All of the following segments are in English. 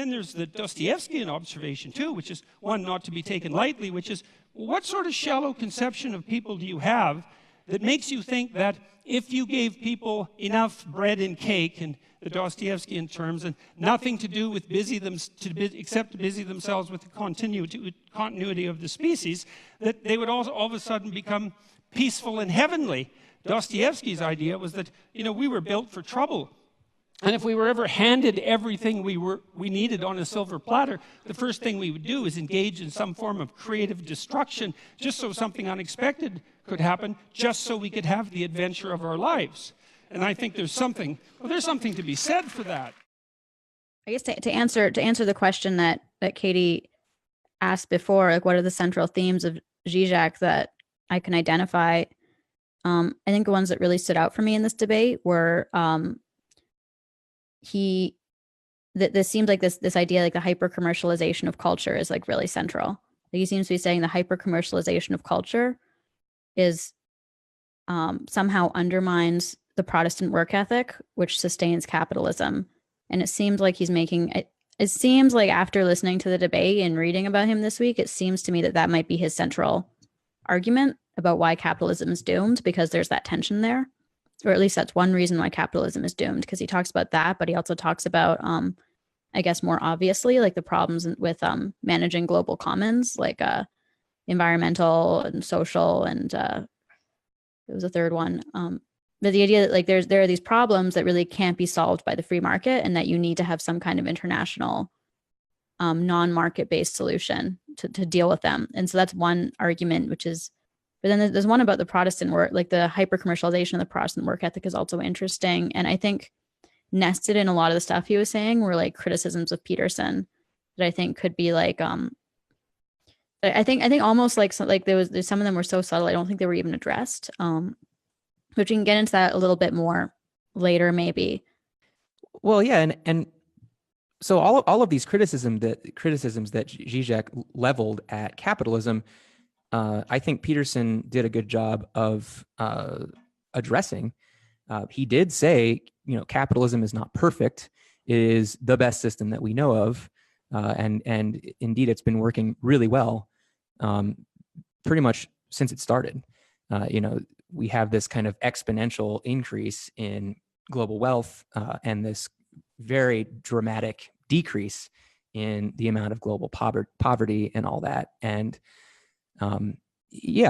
then there's the Dostoevskian observation too, which is one not to be taken lightly, which is, what sort of shallow conception of people do you have that makes you think that if you gave people enough bread and cake, in the Dostoevskian terms, and nothing to do with except to busy themselves with the continuity of the species, that they would all of a sudden become peaceful and heavenly? Dostoevsky's idea was that, we were built for trouble. And if we were ever handed everything we needed on a silver platter, the first thing we would do is engage in some form of creative destruction, just so something unexpected could happen, just so we could have the adventure of our lives. And I think there's something to be said for that. I guess to answer the question that Katie asked before, like, what are the central themes of Zizek that I can identify? I think the ones that really stood out for me in this debate were this seems like this idea, like the hyper commercialization of culture, is like really central. Like, he seems to be saying the hyper commercialization of culture is somehow undermines the Protestant work ethic, which sustains capitalism. And it seems like he's making it. It seems like, after listening to the debate and reading about him this week, it seems to me that might be his central argument about why capitalism is doomed, because there's that tension there. Or at least that's one reason why capitalism is doomed, because he talks about that, but he also talks about, I guess more obviously, like the problems with managing global commons, like environmental and social, and there was a third one. But the idea that, like, there are these problems that really can't be solved by the free market, and that you need to have some kind of international non-market based solution to deal with them. And so that's one argument, which is, but then there's one about the Protestant work, like the hyper commercialization of the Protestant work ethic is also interesting. And I think nested in a lot of the stuff he was saying were like criticisms of Peterson that I think could be like, I think almost like there's some of them were so subtle, I don't think they were even addressed. Which we can get into that a little bit more later, maybe. Well, yeah, and so all of these criticisms that Zizek leveled at capitalism, I think Peterson did a good job of addressing. He did say, capitalism is not perfect. It is the best system that we know of, and indeed, it's been working really well, pretty much since it started. We have this kind of exponential increase in global wealth, and this very dramatic decrease in the amount of global poverty and all that. And he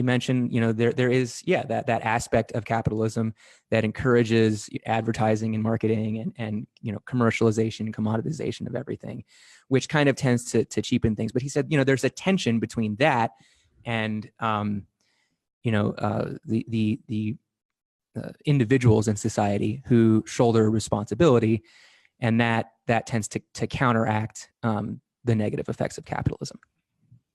mentioned, there is that aspect of capitalism that encourages advertising and marketing and commercialization, commoditization of everything, which kind of tends to cheapen things. But he said, there's a tension between that and the individuals in society who shoulder responsibility, and that tends to counteract the negative effects of capitalism.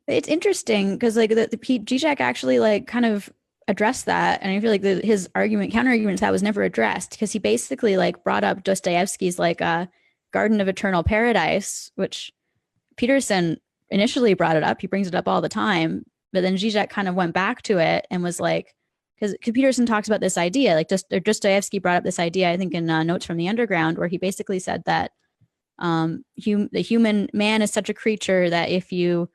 It's interesting because like the Zizek actually like kind of addressed that, and I feel like his counter argument to that was never addressed, because he basically like brought up Dostoevsky's like Garden of Eternal Paradise, which Peterson initially brought it up. He brings it up all the time, but then Zizek kind of went back to it and was like, because Peterson talks about this idea, like Dostoevsky brought up this idea, I think in Notes from the Underground, where he basically said that the human man is such a creature that if you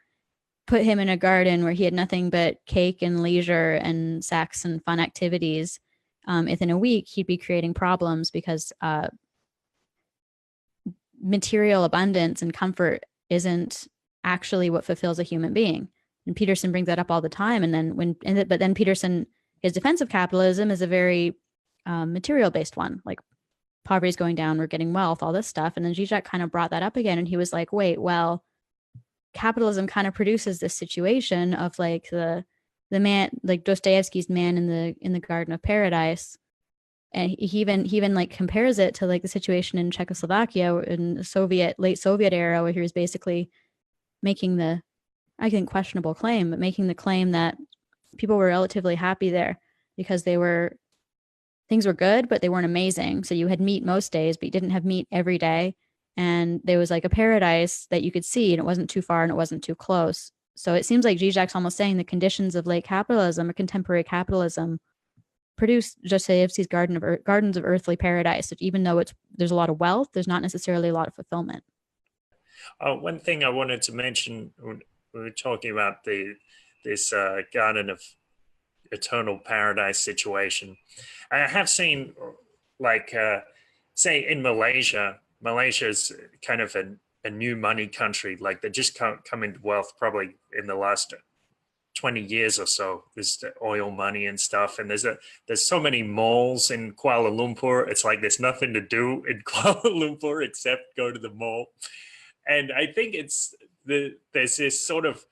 put him in a garden where he had nothing but cake and leisure and sex and fun activities, within a week, he'd be creating problems, because material abundance and comfort isn't actually what fulfills a human being. And Peterson brings that up all the time. And then Peterson, his defense of capitalism is a very material-based one, like poverty is going down, we're getting wealth, all this stuff. And then Zizek kind of brought that up again, and he was like, wait, well, capitalism kind of produces this situation of like the man, like Dostoevsky's man in the Garden of Paradise, and he even like compares it to like the situation in Czechoslovakia in the late Soviet era, where he was basically making the, I think, questionable claim, but making the claim that people were relatively happy there because things were good, but they weren't amazing. So you had meat most days, but you didn't have meat every day. And there was like a paradise that you could see, and it wasn't too far and it wasn't too close. So it seems like Zizek's almost saying the conditions of late capitalism or contemporary capitalism produce Dostoevsky's Gardens of Earthly Paradise, that even though there's a lot of wealth, there's not necessarily a lot of fulfillment. One thing I wanted to mention when we were talking about this Garden of Eternal Paradise situation, I have seen, like, say in Malaysia is kind of a new money country. Like, they just come into wealth probably in the last 20 years or so. There's the oil money and stuff, and there's so many malls in Kuala Lumpur. It's like there's nothing to do in Kuala Lumpur except go to the mall. And I think there's this sort of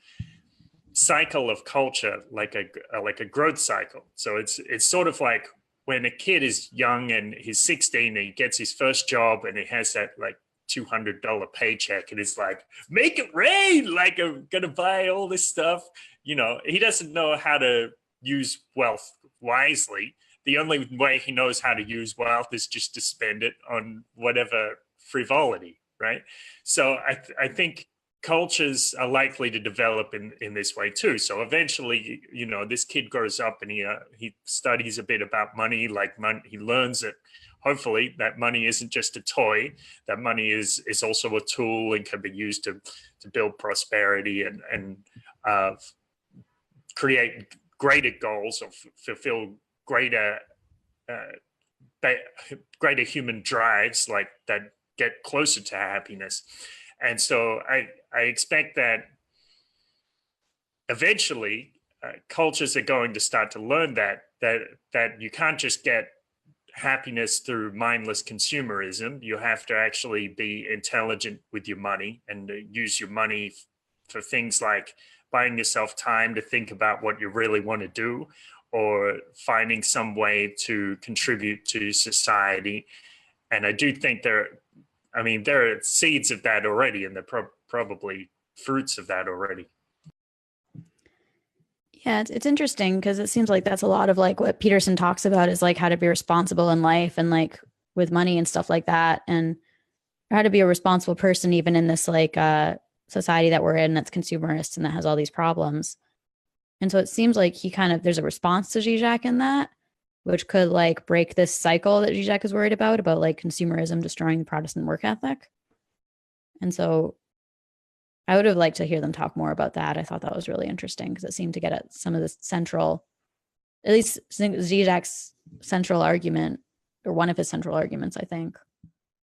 cycle of culture, like a growth cycle. So it's sort of like when a kid is young and he's 16 and he gets his first job and he has that like $200 paycheck, and it's like, make it rain, like I'm gonna buy all this stuff. You know, he doesn't know how to use wealth wisely. The only way he knows how to use wealth is just to spend it on whatever frivolity, right? So I think cultures are likely to develop in this way too. So eventually, you know, this kid grows up and he studies a bit about money. Like, he learns that hopefully that money isn't just a toy, that money is also a tool and can be used to build prosperity and create greater goals, or fulfill greater human drives, like that get closer to happiness. And so I expect that eventually cultures are going to start to learn that you can't just get happiness through mindless consumerism. You have to actually be intelligent with your money and use your money for things like buying yourself time to think about what you really want to do, or finding some way to contribute to society. And I do think there are seeds of that already, and there are probably fruits of that already. Yeah, it's interesting because it seems like that's a lot of like what Peterson talks about, is like how to be responsible in life and like with money and stuff like that, and how to be a responsible person even in this like society that we're in that's consumerist and that has all these problems. And so it seems like there's a response to Zizek in that, which could like break this cycle that Zizek is worried about like consumerism destroying the Protestant work ethic. And so I would have liked to hear them talk more about that. I thought that was really interesting because it seemed to get at some of the central, at least Zizek's central argument, or one of his central arguments, I think.